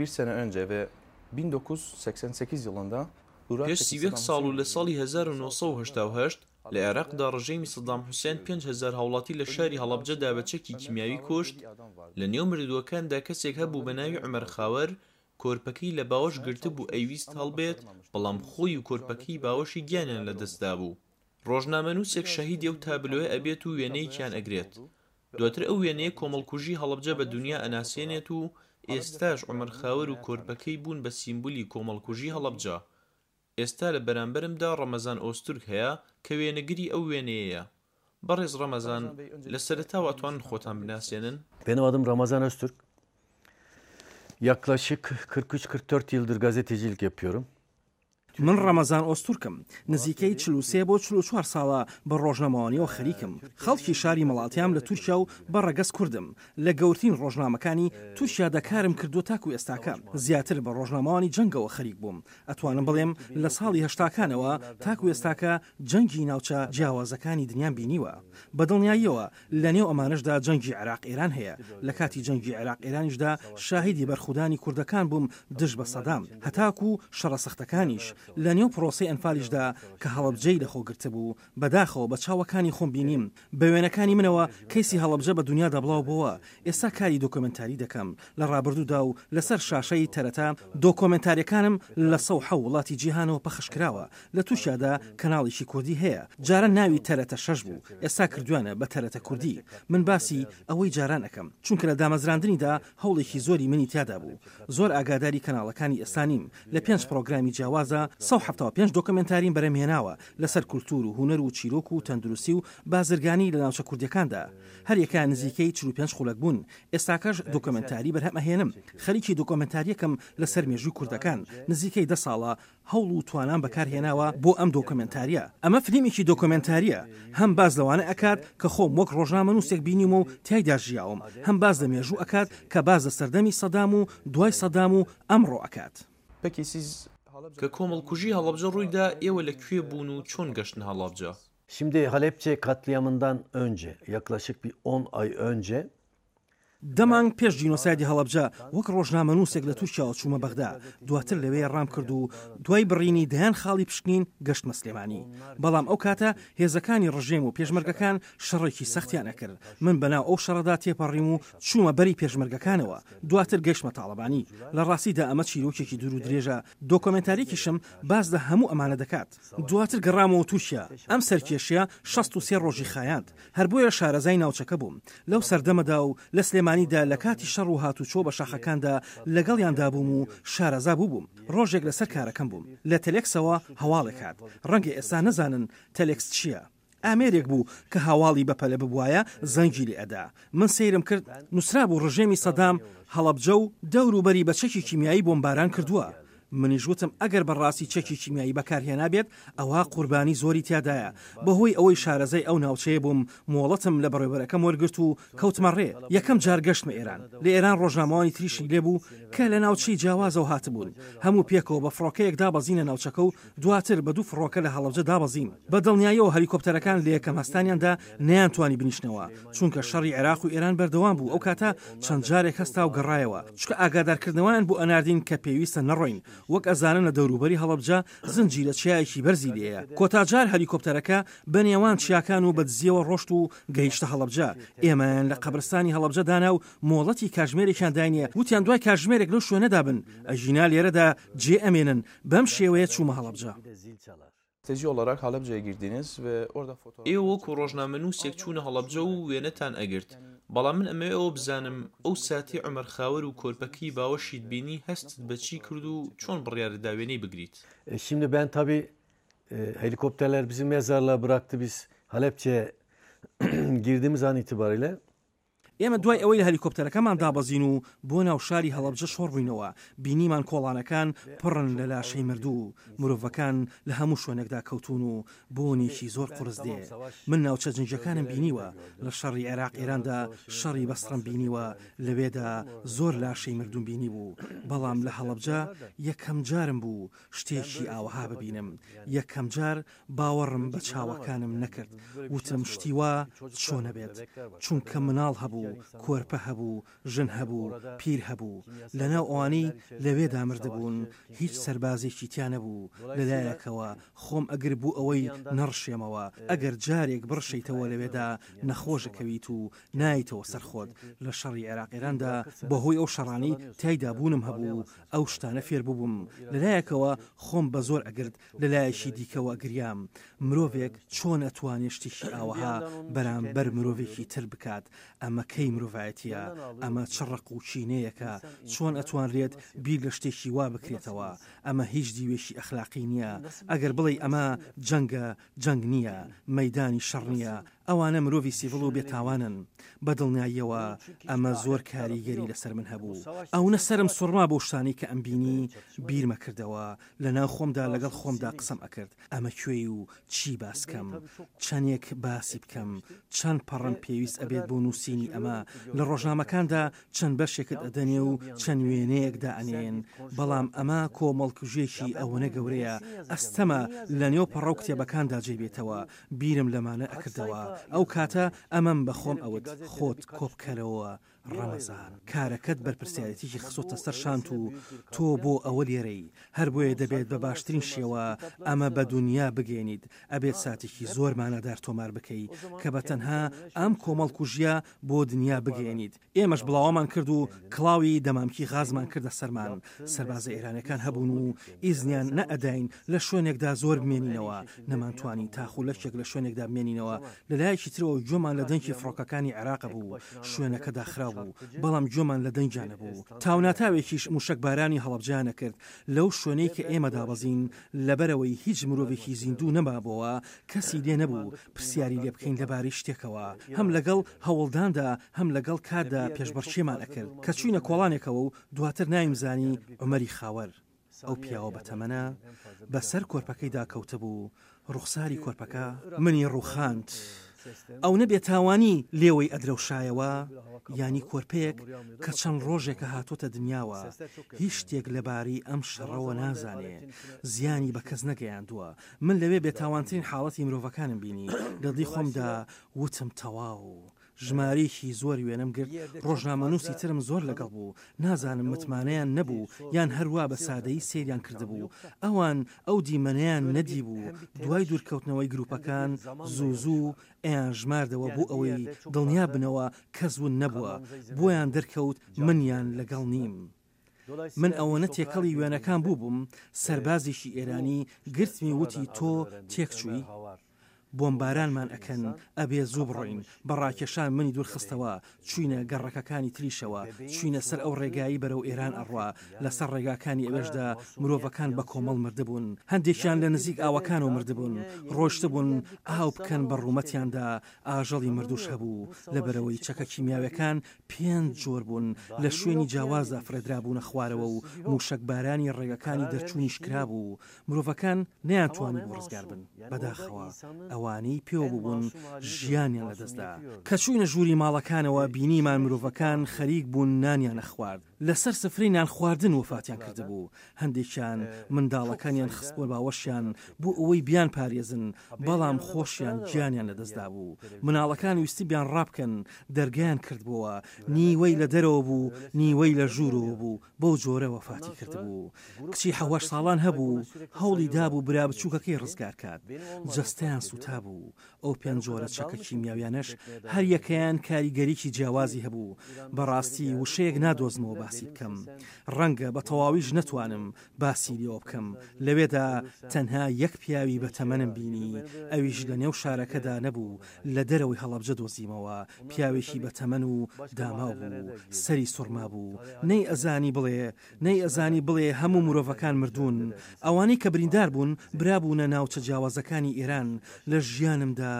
sene önce ve 1988 yılında پێش سیوێک ساڵ و لە ساڵی 1970 لە عێراقدا ڕژێمی سەدام حوسێن 5,000 هاوڵاتی لە شاری هەڵەبجەدا بە چەکی کیمیاوی کوشت. لە نێو مردووەکاندا کەسێک هەبوو بە ناوی عومەر خاوەر، کۆرپەکەی لە باوەش گرتبوو ئەیویست هەڵبێت، بەڵام خۆی و کۆرپەکەی باوەشی گیانیان لەدەستدا بوو. ڕۆژنامەنووسێک شەهیدی ئەو تابلۆیە ئەبێت و وێنەیەکیان ئەگرێت. دواتر ئەو وێنەیە کۆمەڵکوژی هەڵەبجە بە دنیا ئەناسێنێت و ئێستاش عومەر خاوەر و کۆرپەکەی بوون بە سیمبولی کۆمەڵکوژی هەڵەبجە. ئێستا لە بەرامبەرمدا ڕەمەزان ئۆستورک هەیە کە وێنەگری ئەو وێنەیەیە. بەڕێز ڕەمەزان، لە سەرەتاوە ئەتوانن خۆتان بناسێنن؟ Benim adım Ramazan Öztürk. Yaklaşık 43-44 yıldır gazetecilik yapıyorum. من ڕەمەزان ئۆستورکم، نزیکەی 43 بۆ 44 ساڵە بە ڕۆژنامەوانیەوە خەریکم. خەڵکی شاری مەڵاتیام لە تورکیا و بەڕەگەز کوردم. لە گەورترین ڕۆژنامەکانی تورکیا دەکارم کردو تاکو ئێستاکە. زیاتر بە ڕۆژنامەوانی جەنگەوە خەریک بووم. ئەتوانم بڵێم لە ساڵی 80کانەوە تاکو ئێستاکە جەنگی ناوچە جیاوازەکانی دنیام بینیوە. بەدڵنیاییەوە لە نێو ئەمانشدا جەنگی عێراق ئێران هەیە. لە کاتی جەنگی عێراق ئێرانیشدا شاهیدی بەرخودانی کوردەکان بووم دژ بە سەدام، هەتاکو شەڕەسەختەکانیش. لە نێو پرۆسی ئەنفالیشدا کە هەڵەبجەی لەخۆگرتە بوو بەداخەوە بە چاوەکانی خۆم بینیم. بە وێنەکانی منەوە کەیسی هەڵەبجە بە دنیا دەبڵاو بووە. ئێستا کاری دۆکۆمنتاری دەکەم لە ڕابردوودا و لەسەر شاشەی تەرەتا دۆکۆمنتاریەکانم لە 100 وڵاتی جیهانەوە پەخشکراوە. لە تووشیادا کەناڵێکی کوردی هەیە. جارە ناوی تەرەتە 6 بوو، ئێستا کردوانە بە تەرەتە کوردی. من باسی ئەوەی جاران ئەەکەم چونکە لە دامەزراندنیدا هەوڵێکی زۆری منی تیادا بوو. زۆر ئاگاداری کەناڵەکانی ئێستانیم. لە 5 پرۆگرامی جیاوازە 175 دۆکۆمنتاریم بەرەمهێناوە لەسەر کولتور و هونەر و چیرۆک و تەندروستی و بازرگانی لە ناوچە کوردیەکاندا. هەر یەکان نزیکەی 45 خولەک بوون. ئێستاکەش دۆکۆمنتاری بەرهەمەهێنم. خەریکی دۆکۆمنتاریەکەم لەسەر مێژووی کوردەکان. نزیکەی 10 ساڵە هەوڵ و توانان بەکارهێناوە بۆ ئەم دۆکۆمنتاریە. ئەمە فلیمێکی دۆکۆمنتاریە. هەم باز لەوانە ئەکات کە خۆم وەک ڕۆژنامەنووسێک بینیم و تایدا ژیاوم، هەم باز لە مێژوو ئەکات کە باز لە سەردەمی سەدام و دوای سەدام و ئەمڕۆ ئەکات. Peki siz کە کۆمەڵکوژی هەڵەبجە ڕوویدا ئێوە لەکوێ بوون و چۆن گەشتن هەڵەبجە؟ Şimdi Halepçe katliamından önce, yaklaşık bir 10 ay önce دەمانگ پێش جینۆسایدی هەڵەبجە وەک ڕۆژنامەنووسێک لە تووشیاوە چوومە بەغدا. دواتر لەوێ ڕام کرد و دوای بڕینی دەیان خاڵی پشکنین گەشتمە سلێمانی. بەڵام ئەو کاتە هێزەکانی ڕژێم و پێشمەرگەکان شەڕێکی سەختیان ئەکرد. من بەناو ئەو شەڕەدا تێپەڕیم و چوومە بەری پێشمەرگەکانەوە. دواتر گەشتمە تاڵەبانی. لە ڕاستیدا ئەمە چیرۆکێکی دوور و درێژە. دۆکۆمنتاریکیشم باز لە هەموو ئەمانە دەکات. دواتر گەڕامەوە تووشیا. ئەم سەرکێشیە 63 ڕۆژی خایاند. هەر بۆیە شارەزای ناوچەکە بووم. لەو سەردەمەدا و لە سلێمانیدا لە کاتی شەڕ و هاتوچۆ بە شاخەکاندا لەگەڵیاندا بووم و شارەزا بووبووم. ڕۆژێک لەسەر کارەکەم بووم لە تەلێکسەوە هەواڵێک هات. ڕەنگە ئێستا نەزانن تەلێکس چییە. ئامێرێک بوو کە هاواڵی بەپەلە ببوایە زەنگی لێ ئەدا. من سەیرم کرد نووسرا بوو ڕژێمی سەدام هەڵەبجە و دەوروبەری بە چەکی کیمیایی بۆمباران کردووە. منیژوتم ئەگەر بەڕاستی چەکی کیمیایی بەکارهێنا بێت ئەوە قوربانی زۆری تیادایە. بەهۆی ئەوەی شارەزای ئەو ناوچەیە بووم مۆڵەتم لە بەڕێوەبەرەکەم وەرگرت و کەوتمە ڕێ. یەکەم جار گەشتمە ئێران. لە ئێران ڕۆژنامەوانی تریشی لێبوو کە لە ناوچەی جیاوازەوە هاتبوون. هەموو پێکەوە بە فڕۆکەیەک دابەزینە ناوچەکە و دواتر بە 2 فڕۆکە لە هەڵەبجە دابەزین. بە دڵنیاییەوە هەلیکۆپتەرەکان لە یەکەم هەستانیاندا نەیانتوانی بنیشنەوە چونکە شەڕی عێراق و ئێران بەردەوام بوو. ئەو کاتە چەند جارێک هەستا و گەڕایەوە چونکە ئاگادارکردنەوەیان بۆ ئەناردین کە پێویستە نەڕۆین. وەک ئەزانن لە دەوروبەری هەڵەبجە زنجی لە چیایەکی بەرزی لێیە. کۆتاجار هەلیکۆپتەرەکە بە نێوان چیاکان و بەدزیەوە ڕۆشت و گەیشتە هەڵەبجە. ئێمەیان لە قەبرستانی هەڵەبجە دانا و مۆڵەتی کاتژمێرێکیان داینێ. وتیان دوای کاتژمێرێک لەو شوێنەدا بن ئەژینا لێرەدا جێ ئەمێنن. بەم شێوەیە چوومە هەڵەبجە. Strateji olarak Halepçe'ye girdiniz ve orada fotoğraf... ئێوە وەکو ڕۆژنامەنووسێک چوونە هەڵەبجە و وێنەتان ئەگرت. بەڵام من ئەمەوێ ئەوە بزانم ئەو ساتی عومەر خاوەر و کۆرپەکەی باوەشیت بینی هەستت بەچی کرد و چۆن بڕیارەدا وێنەی بگریت؟ Şimdi ben tabii helikopterler bizi mezarlığa bıraktı. Biz Halepçe'ye girdiğimiz an itibariyle ئێمە دوای ئەوەی لە هەلیکۆپتەرەکەمان دابەزین و بۆ ناو شاری هەڵەبجە شۆڕ بووینەوە. بینیمان کۆڵانەکان پڕن لە لاشەی مردوو. مرۆڤەکان لە هەموو شوێنێکدا کەوتون و بۆنێکی زۆر قورس دێ. من ناوچە جنگەکانم بینیوە. لە شەڕی عێراق ئێراندا شەڕی بەسڕم بینیوە. لەوێدا زۆر لاشەی مردوم بینی بوو. بەڵام لە هەڵەبجە یەکەم جارم بوو شتێکی ئاوەها ببینم. یەکەم جار باوەڕم بە چاوەکانم نەکرد. وتم شتیوا چۆنە بێت چونکە مناڵ هەبوو هەبوو کۆرپە هەبوو ژن هەبوو پیر هەبوو لەناو ئەوانەی لەوێدا مردبوون هیچ سەربازێکی تیا نەبوو لەلایەکەوە خۆم ئەگەر بوو ئەوەی نەڕشێمەوە ئەگەر جارێک بڕشەیتەوە لەوێدا نەخۆشەکەویت و نایتەوە سەرخۆت لە شەڕی عێراقیراندا بەهۆی ئەو شەڕانی تایدا بوونم هەبوو ئەو شتانە فێر بووبووم لەلایەکەوە خۆم بە زۆر ئەگرت لەلایەکی دیکەوە گریام مرۆڤێک چۆن ئەتوانێت شتێکی ئاوەها بەرامبەر مرۆڤێکی تر بکات ئەمە کەی مرۆڤایەتیە ئەمە چڕق و چینەیەکە چۆن ئەتوانرێت بیر لە شتێکی وا بکرێتەوە ئەمە هیچ دیوێشی ئەخلاقی نییە ئەگەر بڵێ ئەمە جەنگە جەنگ نییە مەیدانی شەڕ نییە ئەوانە مرۆڤی سیڤڵ و بێتاوانن بەدڵنیاییەوە ئەمە زۆر کاریگەری لەسەر من هەبوو ئەوە سرم سوڕما بۆ شتانی کە ئەمبینی بیرمە کردەوە لەناو خۆمدا لەگەڵ خۆمدا قسەم ئەکرد ئەمە کوێی و چی باسکەم چەندێک باسی بکەم چەند پەڕەن پێویست ئەبێت بۆ نووسینی ئەمە لە ڕۆژنامەکاندا چەند بەشێکت ئەدەنێ و چەند وێنەیەکدا ئەنێن بەڵام ئەمە کۆمەڵکوژێکی ئەوەنە گەورەیە ئەستەمە لە نێو پەڕە و کتێبەکاندا جێبێتەوە بیرم لەمانە ئەکردەوە ئەو کاتە ئەمەم بە خۆم ئەوت خۆت کۆبکەرەوە ڕەمەزان کارەکەت بەرپرسیارەتیی خسۆتە سەر شانت و تۆ بۆ ئەوە لێرەی هەر بۆیە دەبێت بە باشترین شێوە ئەمە بە دنیا بگەێنیت ئەبێت ساتێکی زۆر مانەدار تۆمار بکەی کە بە تەنها ئەم کۆمەڵکوژیە بۆ دنیا بگەێنیت ئێمەش بڵاومان کرد و کڵاوی دەمامکی غازمان کردە سەرمان سەربازە ئێرانەکان هەبوون و ئیزنیان نەئەداین لە شوێنێکدا زۆر بمێنینەوە نەمانتوانی تاخولەشێک لە شوێنێکدا بمێنینەوە لەلایەکی ترەوە گوێمان لە دەنگی فڕۆکەکانی عێراق بوو شوێنەکە داخرا بەڵام گوێمان لە دەنگیانە بوو تاوناتاوێکیش موشکبارانی هەڵەبجانە کرد لەو شوێنەی کە ئێمە دابەزین لەبەرەوەی هیچ مرۆڤێکی زیندوو نەمابەوە کەسی لێ نەبوو پرسیاری لێ بکەین لەبارەی شتێکەوە هەم لەگەڵ هەوڵداندا هەم لەگەڵ کاردا پێشبەرچێمان ئەکرد کە چوینە کۆڵانێکەوە و دواتر نایمزانی عومەری خاوەر ئەو پیاوە بەتەمەنە بەسەر کۆرپەکەیدا کەوتە بوو ڕوخساری کۆرپەکە منی ڕوخاند ئەو نەبێتاوانی لێوەی ئەدرەوشایەوە ینی کۆرپەیەک کە چەند ڕۆژێکە هاتوۆتە دنیاوە هیچ شتێک لەباری ئەم شەڕەوە نازانێ زیانی بە کەس نەگەیاندووە من لەوێ بێتاوانترین حاڵەتی مرۆڤەکانم بینی لەدڵی خۆمدا وتم تەواو ژمارەیەکی زۆری وێنەم گرت ڕۆژنامەنووسی ترم زۆر لەگەڵ بوو نازانم متمانەیان نەبوو یان هەروە بە سادەیی سێریان کردبوو ئەوان ئەو دیمەنەیان نەدی بوو دوای دوورکەوتنەوەی گروپەکان زوو ئەیان ژماردەوە بۆ ئەوەی دڵنیا بنەوە کەسون نەبووە بۆیان دەرکەوت منیان لەگەڵ نیم من ئەوەنە تێکەڵی وێنەکان بووبووم سەربازێکی ئێرانی گرتمی وتی تۆ تێکچووی بۆمبارانمان ئەکەن ئەبێ زوو بڕۆین بەڕاکێشان منی دوورخستەوە چوینە گەڕەکەکانی تریشەوە چوینە سەر ئەو ڕێگایی بەرەو ئێران ئەڕوا لەسەر ڕێگاکانی ئەوێشدا مرۆڤەکان بە کۆمەڵ مردبوون هەندێکیان لە نزیک ئاوەکانەوە مردبوون ڕۆشتبوون ئاو بکەن بە ڕوومەتیاندا ئاژەڵی مردوش هەبوو لەبەرەوەی چەکە کیمیاوەکان 5 جۆر بوون لە شوێنی جیاوازدا فرێدرابوونە خوارەوە و موشکبارانی ڕێگەکانی دەرچوونیش کرابوو مرۆڤەکان نەیانتوانی بۆ ڕزگار بن بەداخەوە ئەوانەی پێوە بوون ژیانیان لەدەستدا کە چوینە ژووری ماڵەکانەوە بینیمان مرۆڤەکان خەریک بوون نانیان نەخوارد لەسەر سفرەی نان خواردن وفاتیان کردبوو هەندێکیان منداڵەکانیان خست بۆ باوەشیان بۆ ئەوەی بیان پارێزن بەڵام خۆشیان گیانیان لەدەستدا بوو مناڵەکان ویستی بیان ڕابکەن دەرگیان کردبووە نیوەی لە دەرەوە بوو نیوەی لە ژوورەوە بوو بەو جۆرە وفاتی کردبوو کچی 7 ساڵان هەبوو هەوڵی دابوو برا بچووکەکەی ڕزگار کات جەستیان سوتا بوو ئەو 5 جۆرە چەکە کیمیاویانش هەر یەکەیان کاریگەریکی جیاوازی هەبوو بەڕاستی وشەیەک نادۆزمەوە باسی بکەم ڕەنگە بە تەواویش نەتوانم باسی لێوە بکەم لەوێدا تەنها یەک پیاوی بەتەمەنم بینی ئەویش لە نێو شارەکەدا نەبوو لە دەرەوەی هەڵەبجە دۆزیمەوە پیاوێکی بەتەمەن و داماو بوو سەری سوڕما بوو نەی ئەزانی بڵێ هەموو مرۆڤەکان مردوون ئەوانەی کە بریندار بوون برابوونە ناوچە جیاوازەکانی ئێران لە ژیانمدا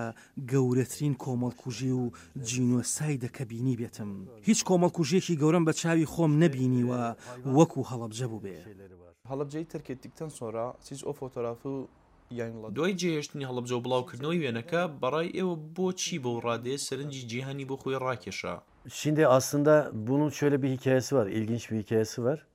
گەورەترین کۆمەڵکوژی و جینۆسایدە کە بینی بێتم هیچ کۆمەڵکوژێکی گەورەم بە چاوی خۆم نەبینیوە وەکو هەڵەبجە بوو بێ هەڵەبجەی terk ettikten sonra siz o fotoğrafı yayınladınız. دوای جێهێشتنی هەڵەبجە و بڵاوکردنەوەی وێنەکە بەڕای ئێوە بۆچی بۆ ڕادێ سەرنجی جیهانی بۆ خۆی ڕاکێشا Şimdi aslında bunun şöyle bir hikayesi var, ilginç bir hikayesi var.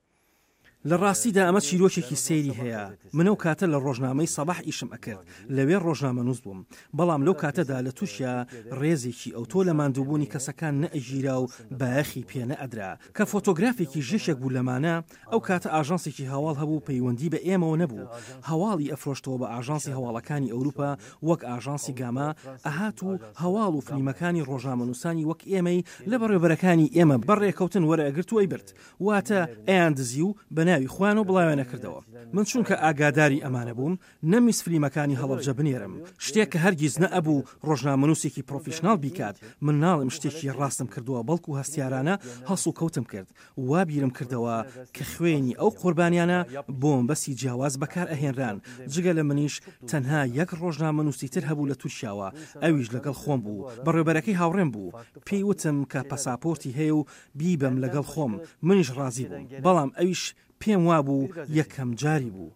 لە ڕاستیدا ئەمە چیرۆکێکی سەیری هەیە. منە و کاتە لە ڕۆژنامەی سەباح ئیشم ئەکرد، لەوێ ڕۆژنامە نووس بووم، بەڵام لەو کاتەدا لە تووشیا ڕێزێکی ئەوتۆ لە ماندووبوونی کەسەکان نەئەژیرا و بایەخی پێ نەئەدرا کە فۆتۆگرافێکی ژێشێک بوو لەمانە. ئەو کاتە ئاژانسێکی هەواڵ هەبوو، پەیوەندی بە ئێمەوە نەبوو، هەواڵی ئەفرۆشتەوە بە ئاژانسی هەواڵەکانی ئەوروپا وەک ئاژانسی گاما، ئەهات و هەواڵ و فلیمەکانی ڕۆژنامەنووسانی وەک ئێمەی لە بەڕێوەبەرەکانی ئێمە بەڕێکەوتن وەرەگرت و ئەیبرد، واتە ئەیان دزی و بە ناوی خوان و بڵاوێنەکردەوە. من چونکە ئاگاداری ئەمانە بووم، نەمیس فلیمەکانی هەڵەبجە بنێرم، شتێک کە هەرگیز نەئەبوو ڕۆژنامەنووسێکی پرۆفیشنال بیکات. من ناڵم شتێکی ڕاستم کردووە، بەڵکو هەستیارانە هەڵسو کەوتم کرد، وا بیرم کردەوە کە خوێنی ئەو قوربانیانە بۆم بەسی جیاواز بەکار ئەهێنران. جگە لە منیش تەنها یەک ڕۆژنامەنووسی تر هەبوو لە تووشیاوە، ئەویش لەگەڵ خۆم بوو، بەڕێوەبەرەکەی هاوڕێم بوو، پێی وتم کە پەساپۆرتی هەیە و بیبەم لەگەڵ خۆم، منیش ڕازی بووم، بەڵام ئەویش پێم وابوو یەکەم جاری بوو.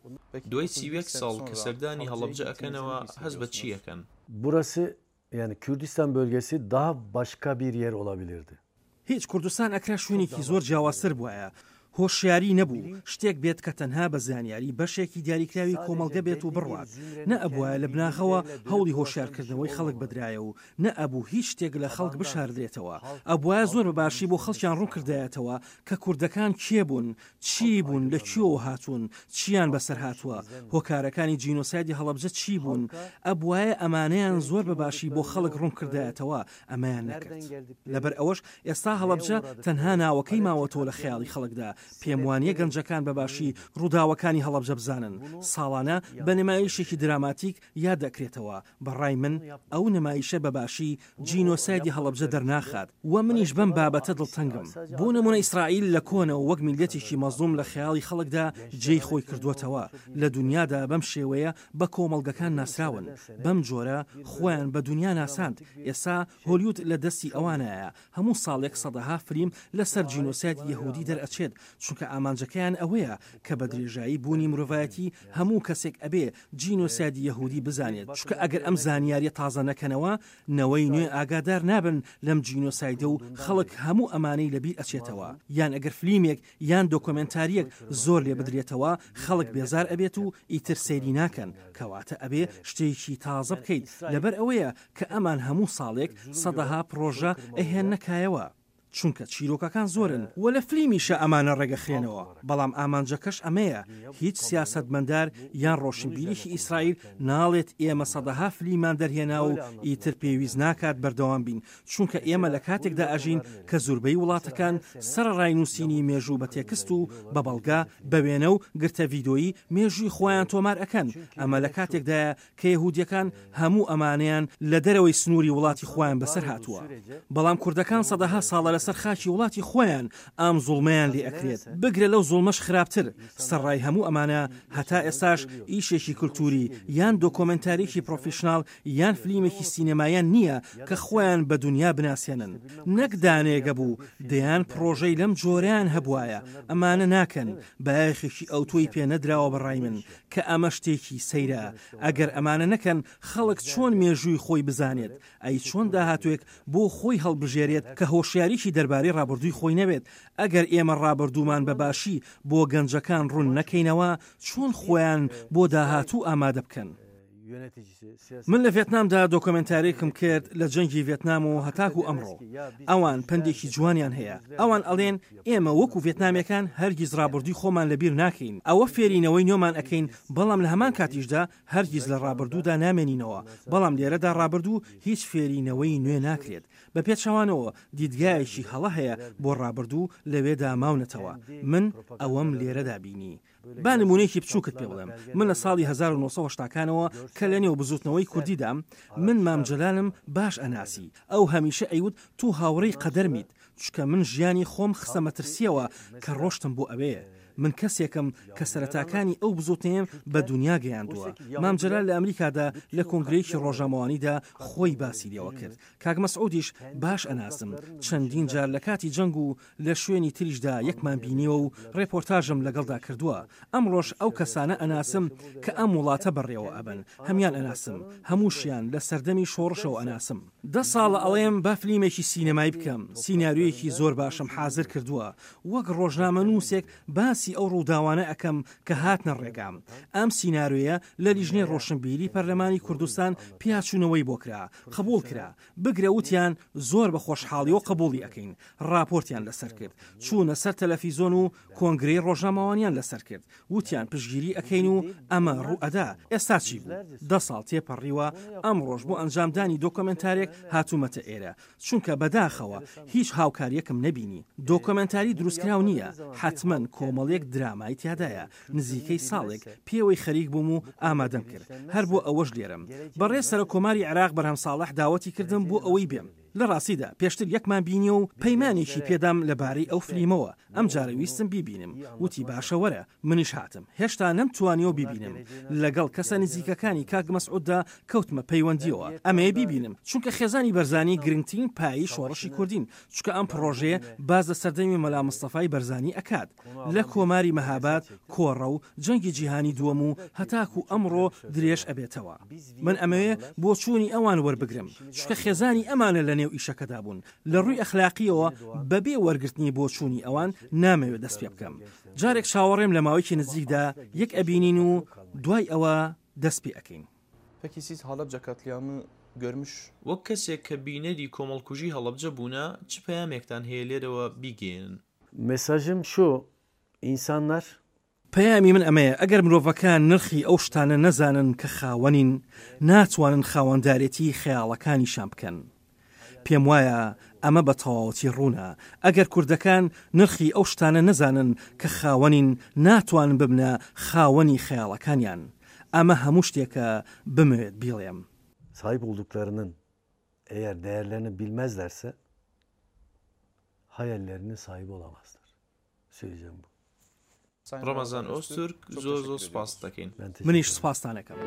دوای 31 ساڵ کە سەردانی هەڵەبجە ئەکەنەوە هەز بە چی یەکەن؟ Burası yani Kürdistan bölgesi daha başka bir yer olabilirdi. هیچ کوردستان ئەکرا شوێنێکی زۆر جیاوازتر بووایە. هۆشیاری نەبوو شتێک بێت کە تەنها بە زانیاری بەشێکی دیاریکراوی کۆمەڵگە بێت و بڕوات. نەئەبووە لە بناغەوە هەوڵی هۆشیارکردنەوەی خەڵک بدرایە و نەئەبوو هیچ شتێک لە خەڵک بشاردرێتەوە. ئەبووە زۆر بەباشی بۆ خەڵکیان ڕوو کردایەتەوە کە کوردەکان کێ بوون، چی بوون، لە کوێوە هاتوون، چیان بەسەر هاتووە، هۆکارەکانی جینۆسایدی هەڵەبجە چی بوون. ئەبووە ئەمانەیان زۆر بەباشی بۆ خەڵک ڕوون کردایەتەوە، ئەمەیان نەکرد. لەبەر ئەوەش ئێستا هەڵەبجە تەنها ناوەکەی ماوەتەوە لە خەیاڵی خەڵکدا. پێم وانیە گەنجەکان بەباشی ڕووداوەکانی هەڵەبجە بزانن. ساڵانە بە نمایشێکی دراماتیک یاد دەکرێتەوە. بەڕای من ئەو نمایشە بەباشی جینۆسایدی هەڵەبجە دەرناخات و منیش بەم بابەتە دڵتەنگم. بۆ نمونە ئیسرائیل لە کۆنەوە وەک میلەتێکی مەزلوم لە خەیاڵی خەڵکدا جێی خۆی کردووەتەوە. لە دنیادا بەم شێوەیە بە کۆمەڵگەکان ناسراون، بەم جۆرە خۆیان بە دنیا ناساند. ئێستا هۆلیوود لە دەستی ئەوانایە هەموو ساڵێک سەدەها فیلم لەسەر جینۆسایدی یەهودی دەرئەچێت، چونکە ئامانجەکەیان ئەوەیە کە بە درێژایی بوونی مرۆڤایەتی هەموو کەسێک ئەبێ جینۆسایدی یەهودی بزانێت، چونکە ئەگەر ئەم زانیاریە تازە نەکەنەوە نەوەی نوێ ئاگادار نابن لەم جینۆسایدە و خەڵک هەموو ئەمانەی لەبیر ئەچێتەوە. یان ئەگەر فلیمێک یان دۆکۆمنتاریەک زۆر لێ بدرێتەوە خەڵک بێزار ئەبێت و ئیتر سەیری ناکەن، کەواتە ئەبێ شتێکی تازە بکەیت. لەبەر ئەوەیە کە ئەمان هەموو ساڵێک سەدەها پرۆژە ئەهێن نەکایەوە، چونکە چیرۆکەکان زۆرن و لە فلیمیشە ئەمانە ڕێگەخرێنەوە. بەڵام ئامانجەکەش ئەمەیە، هیچ سیاسەتمەندار یان ڕۆشنبیریی ئیسرائیل ناڵێت ئێمە سەدەها فلیمان دەرهێنا و ئیتر پێویست ناکات بەردەوام بین، چونکە ئێمە لە کاتێکدا ئەژین کە زۆربەی وڵاتەکان سەرڕای نووسینی مێژوو بە تێکست و بە بەڵگا بە وێنە و گرتە ڤیدۆیی مێژووی خۆیان تۆمار ئەکەن. ئەمە لە کاتێکدایە کە یەهودیەکان هەموو ئەمانیان لە دەرەوەی سنووری وڵاتی خۆیان بەسەر هاتووە. بەڵام کوردەکان سەدەها ساڵە لەسەر خاکی وڵاتی خۆیان ئام زوڵمەیان لێ ئەکرێت. بگرە لەو زوڵمەش خراپتر. سەرڕای هەموو ئەمانە هەتا ئێستاش ئیشێکی کولتوری یان دۆکۆمنتاریێکی پرۆفیشنال یان فلیمێکی سینەمایان نییە کە خۆیان بە دنیا بناسیێنن. نەک دانێگە بوو دەیان پرۆژەی لەم جۆرەیان هەبوایە. ئەمانە ناکەن، بایەخێکی ئەوتۆی پێ نەدراوە بەڕای من کە ئەمە شتێکی سەیرە. ئەگەر ئەمانە نەکەن خەڵک چۆن مێژووی خۆی بزانێت، ئەی چۆن داهاتوێک بۆ خۆی هەڵبژێرێت کە هۆشیاریی دەربارەی ڕابردووی خۆی نەبێت. ئەگەر ئێمە ڕابردوومان بەباشی بۆ گەنجەکان ڕوون نەکەینەوە، چۆن خۆیان بۆ داهاتوو ئامادە بکەن. من لە ڤێتنامدا دۆکۆمنتارێکم کرد لە جەنگی ڤێتنام و هەتاکو ئەمڕۆ. ئەوان پندێکی جوانیان هەیە. ئەوان ئەڵێن ئێمە وەکو ڤێتنامەکان هەرگیز ڕابردووی خۆمان لەبیر ناکەین. ئەوە فێرینەوەی نۆمان ئەەکەین، بەڵام لە هەمان کاتیشدا هەرگیز لە ڕابردوودا نامێنینەوە. بەڵام لێرەدا ڕابردوو هیچ فێرینەوەی نوێ ناکرێت. بە پێچەوانەوە دیدگایەکی هەڵە هەیە بۆ ڕابردوو لەوێدا ماونەتەوە. من ئەوەم لێرەدا بینی. با نمونەیەکی بچووکت پێ بڵێم. من لە ساڵی 1970کانەوە کە لە نێو بزوتنەوەی کوردیدام، من مامجلالم باش ئەناسی. ئەو هەمیشە ئەیوت تو هاوڕێی قەدەرمیت، چکە من ژیانی خۆم خسە مەترسیەوە کە ڕۆشتم بۆ ئەوەیە. من کەسێکم کە سەرەتاکانی ئەو بزوتنەیەم بە دنیا گەیاندووە. مامجلال لە ئەمریکادا لە کۆنگرەیەکی ڕۆژنامەوانیدا خۆی باسی لێوە کرد. کاک مەسعودیش باش ئەناسم. چەندین جار لە کاتی جەنگ و لە شوێنی تریشدا یەکمان بینیوە و ڕێپۆرتاژم لەگەڵدا کردووە. ئەمڕۆژ ئەو کەسانە ئەناسم کە ئەم وڵاتە بەڕێوە ئەبن. هەمان ئەناسم، هەمووشیان لە سەردەمی شۆڕشەوە ئەناسم. 10 ساڵە ئەڵێم با فلیمێکی سینەمایی بکەم. سیناریۆیەکی زۆر باشم حازر کردووە. وەک ڕۆژنامە نووسێک باسی باسی ئەو ڕووداوانە ئەەکەم کە هاتنە ڕێگام. ئەم سیننارویە لە لیژنەی ڕۆشنبیری پەرلەمانی کوردستان پیاچوونەوەی بۆ کرا، قبول کرا، بگرە وتیان زۆر بە خۆشحاڵیەوە قبولی ئەەکەین، ڕاپۆرتیان لەسەر کرد، چوونە سەر تەلەڤیزۆن و کۆنگرەی ڕۆژنامەوانیان لەسەر کرد، وتیان پشگیری ئەەکەین و ئەمە ڕوئەدا. ئێستا چی بوو؟ 10 ساڵ تێپەڕیوە ئەم ڕۆژ بۆ ئەنجامدانی دۆکۆمنتارێک هاتوومەتە ئێرە، چونکە بەداخەوە هیچ هاوکاریەکم نەبینی. دۆکۆمنتاری دروستکراو نییە، حتمما کۆمەڵێک درامای تیادایە. نزیکەی ساڵێک پێوەی خەریک بووم و ئامادەم کرد، هەر بۆ ئەوەش لێرم. بەڕێز سەرۆکۆماری عێراق بەرهەم ساڵح داوەتی کردم بۆ ئەوەی بێم. لە ڕاستیدا پێشتر یەکمان بینی و پەیمانێکی پێدام لەبارەی ئەو فلیمەوە. ئەم جارە ویستم بیبینم، وتی باشە وەرە، منیش هاتم. هێشتا نەمتوانیەوە بیبینم. لەگەڵ کەسە نزیکەکانی کاک مەسعوددا کەوتمە پەیوەندیەوە ئەمەیە بیبینم، چونکە خێزانی بەرزانی گرنگترین پایی شۆڕشی کوردین، چونکە ئەم پرۆژەیە باز لە سەردەمی مەلا مستەفای بەرزانی ئەکات لە کۆماری مەهاباد، کۆڕە و جەنگی جیهانی دووەم و هەتاکو ئەمڕۆ درێژ ئەبێتەوە. من ئەمەوێ بۆ چوونی ئەوان وەربگرم، چونکە خێزانی ئەمانە لە نێو ئیشەکەدا بوون. لە ڕووی ئەخلاقیەوە بەبێ وەرگرتنی بۆ چوونی ئەوان نامەوێت دەست پێ بکەم. جارێک چاوەڕێم لە ماوەیەکی نزیکدا یەک ئەبینین و دوای ئەوە دەست پێ ئەەکەین. Peki siz Halabja katliamı görmüş وەک کەسێک کە بینەری کۆمەڵکوژی هەڵەبجە بوونە چ پەیامێکتان هەیە لێرەوە بیگەێنن؟ Mesajım şu, insanlar پەیامی من ئەمەیە ئەگەر مرۆڤەکان نرخی ئەو شتانە نەزانن کە خاوەنین، ناتوانن خاوەندارێتی خەیاڵەکانیشان بکەن. پێم وایە ئەمە بە تەواوەتی ڕوونە. ئەگەر کوردەکان نرخی ئەو شتانە نەزانن کە خاوەنین، ناتوانن ببنە خاوەنی خەیاڵەکانیان. ئەمە هەموو شتێکە بمەوێت بیڵێم. sahip olduklarının eğer değerlerini bilmezlerse hayallerinin sahibi olamazlar. Söyleyeceğim bu. ڕەمەزان ئۆستورک زۆر سوپاس دەکەین. Ben teşekkür منیش سوپاستانەکەم.